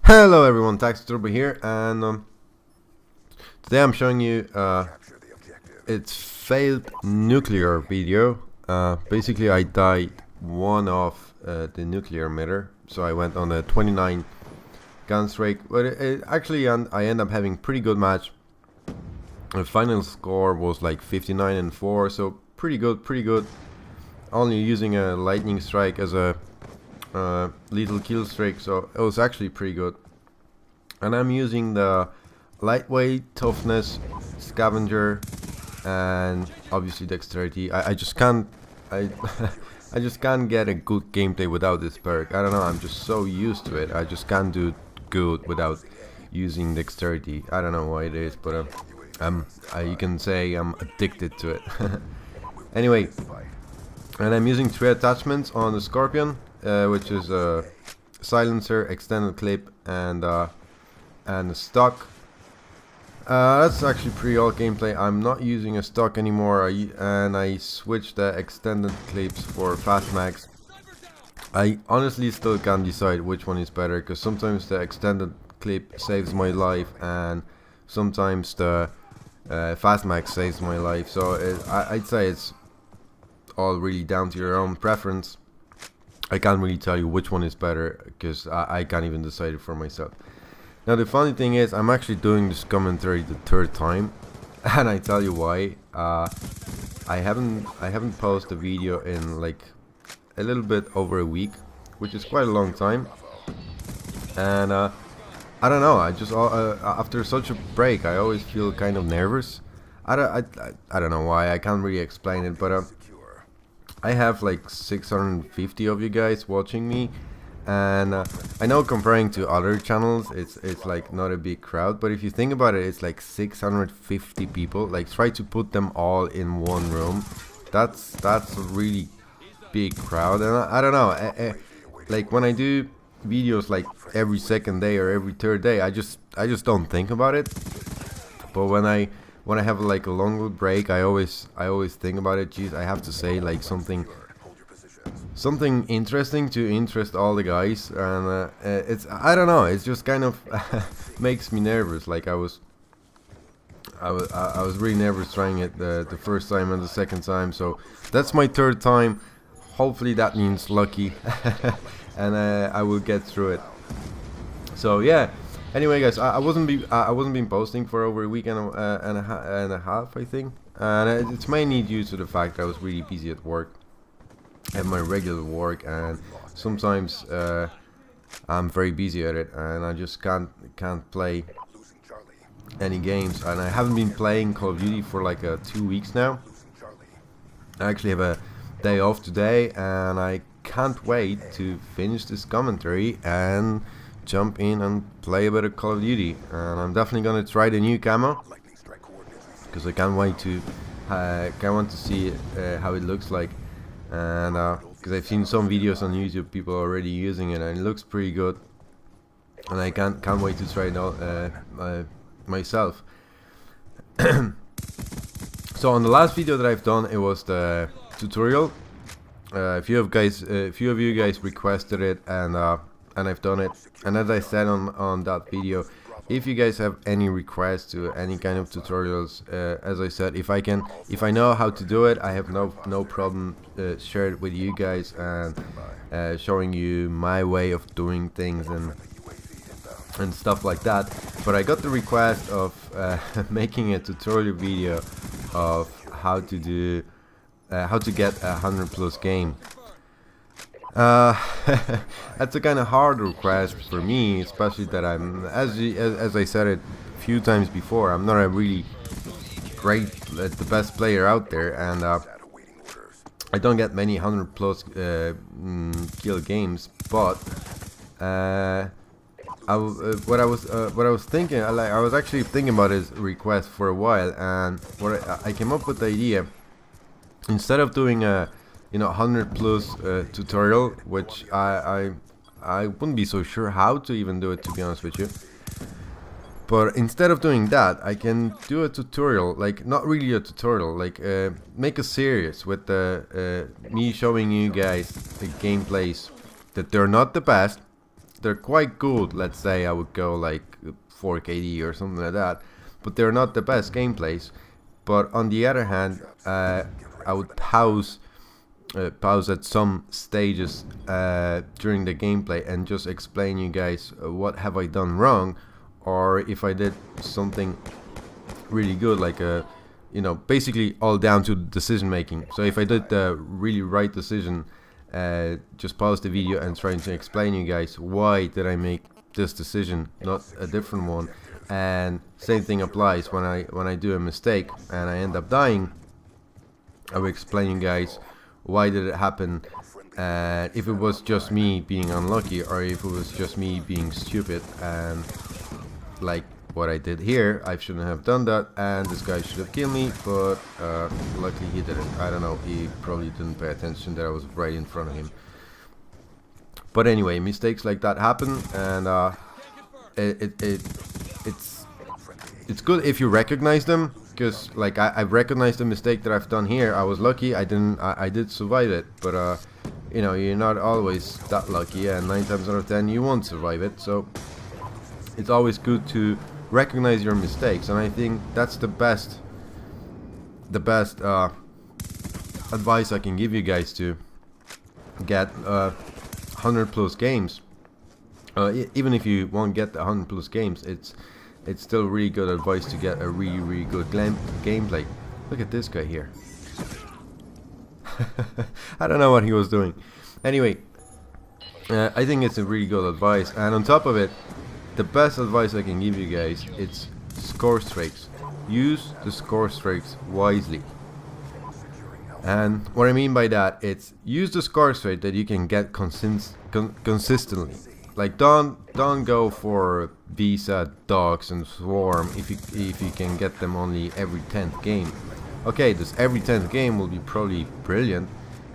Hello everyone, Taxi Turbo here, and today I'm showing you it's failed nuclear video. Basically I died one of the nuclear emitter, so I went on a 29 gunstreak, but actually I end up having pretty good match. The final score was like 59-4, so pretty good. Only using a lightning strike as a lethal kill streak, so it was actually pretty good. And I'm using the lightweight, toughness, scavenger, and obviously dexterity. I just can't I I just can't get a good gameplay without this perk. I don't know, I'm just so used to it. I just can't do good without using dexterity. I don't know why it is, but you can say I'm addicted to it. Anyway, and I'm using 3 attachments on the Scorpion, which is a silencer, extended clip, and a stock. That's actually pretty old gameplay. I'm not using a stock anymore, and I switched the extended clips for fast mags. I honestly still can't decide which one is better, because sometimes the extended clip saves my life and sometimes the fast mag saves my life. So I'd say it's all really down to your own preference. I can't really tell you which one is better, because I can't even decide it for myself. Now the funny thing is, I'm actually doing this commentary the 3rd time, and I tell you why. I haven't posted a video in like a little bit over a week, which is quite a long time. And I don't know. I just after such a break, I always feel kind of nervous. I don't know why. I can't really explain it, but I have like 650 of you guys watching me. And I know comparing to other channels, it's like not a big crowd, but if you think about it, it's like 650 people. Like, try to put them all in one room. That's a really big crowd, and I don't know. Like when I do videos like every 2nd day or every 3rd day, I just don't think about it. But when I have like a longer break, I always think about it. Geez, I have to say like something interesting to interest all the guys, and I don't know, it's just kind of makes me nervous. Like I was really nervous trying it the 1st time and the 2nd time, so that's my 3rd time. Hopefully that means lucky, and I will get through it. So yeah. Anyway, guys, I wasn't been posting for over a week and a half, I think, and it's mainly due to the fact I was really busy at work. I have my regular work, and sometimes I'm very busy at it, and I just can't play any games. And I haven't been playing Call of Duty for like 2 weeks now. I actually have a day off today, and I can't wait to finish this commentary and jump in and play a bit of Call of Duty. And I'm definitely gonna try the new camo, because I can't wait to see how it looks like. And because I've seen some videos on YouTube, people already using it, and it looks pretty good, and I can't wait to try it out myself. So on the last video that I've done, it was the tutorial. A few of you guys requested it, and I've done it. And as I said on that video, if you guys have any requests to any kind of tutorials, as I said, if I know how to do it, I have no problem share it with you guys, and showing you my way of doing things and stuff like that. But I got the request of making a tutorial video of how to get a 100+ game. That's a kind of hard request for me, especially that I'm, as I said it a few times before, I'm not a really great, the best player out there, and I don't get many 100+ kill games. But what I was thinking, I was actually thinking about his request for a while, and I came up with the idea, instead of doing a 100+ tutorial, which I wouldn't be so sure how to even do it, to be honest with you. But instead of doing that, I can do a tutorial, like not really a tutorial, like make a series with me showing you guys the gameplays, that they're not the best, they're quite good. Let's say I would go like 4KD or something like that, but they're not the best gameplays. But on the other hand, I would pause at some stages during the gameplay and just explain you guys what have I done wrong, or if I did something really good, like you know, basically all down to decision making. So if I did the really right decision, just pause the video and try to explain you guys why did I make this decision, not a different one. And same thing applies when I do a mistake and I end up dying. I will explain you guys why did it happen, and if it was just me being unlucky or if it was just me being stupid, and like what I did here, I shouldn't have done that and this guy should have killed me, but luckily he didn't. I don't know, he probably didn't pay attention that I was right in front of him. But anyway, mistakes like that happen, and it's good if you recognize them, because like I've recognized the mistake that I've done here. I was lucky, I did survive it, but you know, you're not always that lucky, and 9 times out of 10 you won't survive it. So it's always good to recognize your mistakes, and I think that's the best advice I can give you guys to get 100+ games. Even if you won't get the 100+ games, it's still really good advice to get a really good gameplay. Look at this guy here. I don't know what he was doing. Anyway, I think it's a really good advice, and on top of it, the best advice I can give you guys, it's score streaks. Use the score streaks wisely. And what I mean by that, it's use the score streak that you can get consistently. Like don't go for Visa, Dogs and Swarm if you can get them only every 10th game. Okay, this every 10th game will be probably brilliant,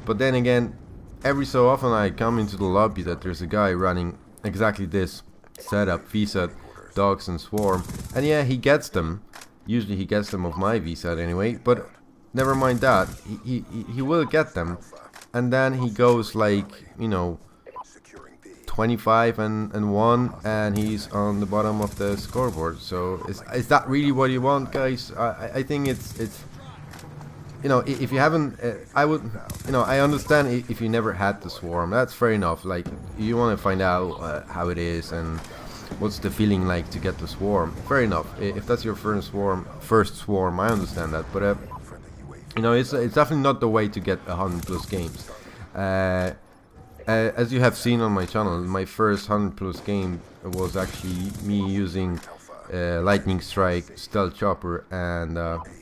but then again, every so often I come into the lobby that there's a guy running exactly this setup, Visa, Dogs and Swarm, and yeah, he gets them. Usually he gets them of my Visa anyway, but never mind that, he will get them, and then he goes like, you know, 25 and 1, and he's on the bottom of the scoreboard. So is that really what you want, guys? I think it's you know, if you haven't, I would, you know, I understand if you never had the Swarm, that's fair enough. Like, you want to find out how it is and what's the feeling like to get the Swarm. Fair enough. If that's your first Swarm, I understand that. But you know, it's definitely not the way to get 100+ games. As you have seen on my channel, my first 100+ game was actually me using Lightning Strike, Stealth Chopper and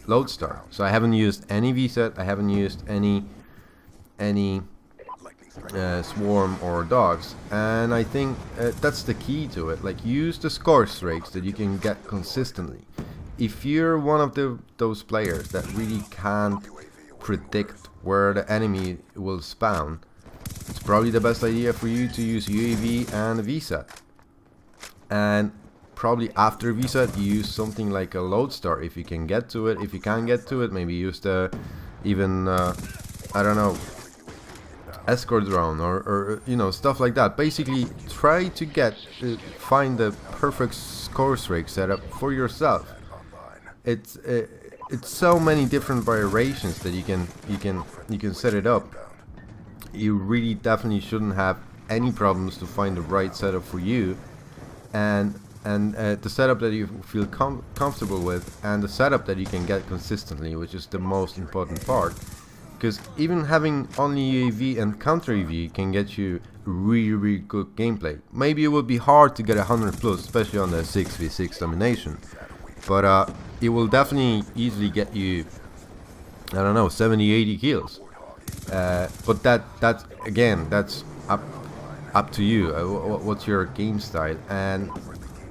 Lodestar. So I haven't used any VSET, I haven't used any Swarm or Dogs, and I think that's the key to it. Like, use the score streaks that you can get consistently. If you're one of those players that really can't predict where the enemy will spawn, it's probably the best idea for you to use UAV and VSAT. And probably after VSAT, you use something like a Lodestar if you can get to it. If you can't get to it, maybe use the even I don't know, escort drone or you know, stuff like that. Basically, try to find the perfect score streak setup for yourself. It's so many different variations that you can set it up. You really definitely shouldn't have any problems to find the right setup for you, and the setup that you feel comfortable with, and the setup that you can get consistently, which is the most important part. Because even having only UAV and counter UAV can get you really good gameplay. Maybe it will be hard to get 100+, especially on the 6v6 domination, but it will definitely easily get you, I don't know, 70-80 kills. But that's again, that's up to you. What's your game style? And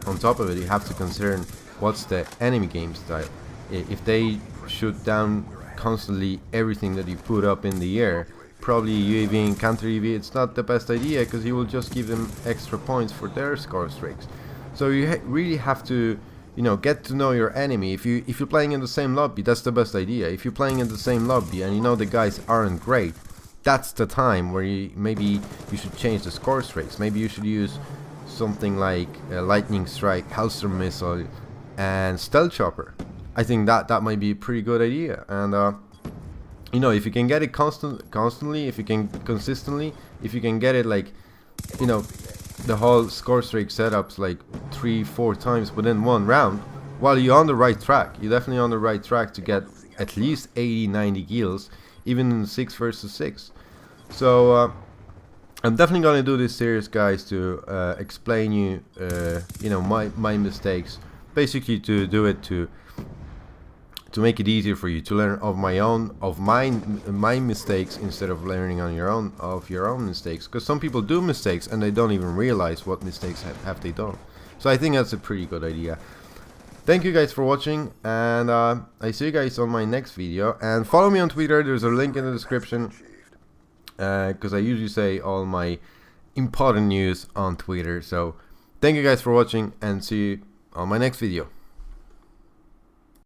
on top of it, you have to consider what's the enemy game style. If they shoot down constantly everything that you put up in the air, probably UAV and counter UAV, it's not the best idea, because you will just give them extra points for their score streaks. So you really have to, you know, get to know your enemy. If you're playing in the same lobby, that's the best idea. If you're playing in the same lobby and you know the guys aren't great, that's the time where maybe you should change the score streaks. Maybe you should use something like a lightning strike, Hellstrom missile, and stealth chopper. I think that might be a pretty good idea. And you know, if you can get it constantly, if you can consistently, if you can get it like, you know, the whole score streak setups like 3-4 times within one round, well, you're on the right track. You're definitely on the right track to get at least 80-90 kills, even in 6 versus 6. So I'm definitely gonna do this series, guys, to explain you, you know, my mistakes, basically to do it to make it easier for you to learn of my mistakes instead of learning on your own mistakes, because some people do mistakes and they don't even realize what mistakes have they done. So I think that's a pretty good idea. Thank you guys for watching, and I see you guys on my next video. And follow me on Twitter, there's a link in the description, because I usually say all my important news on Twitter. So thank you guys for watching, and see you on my next video.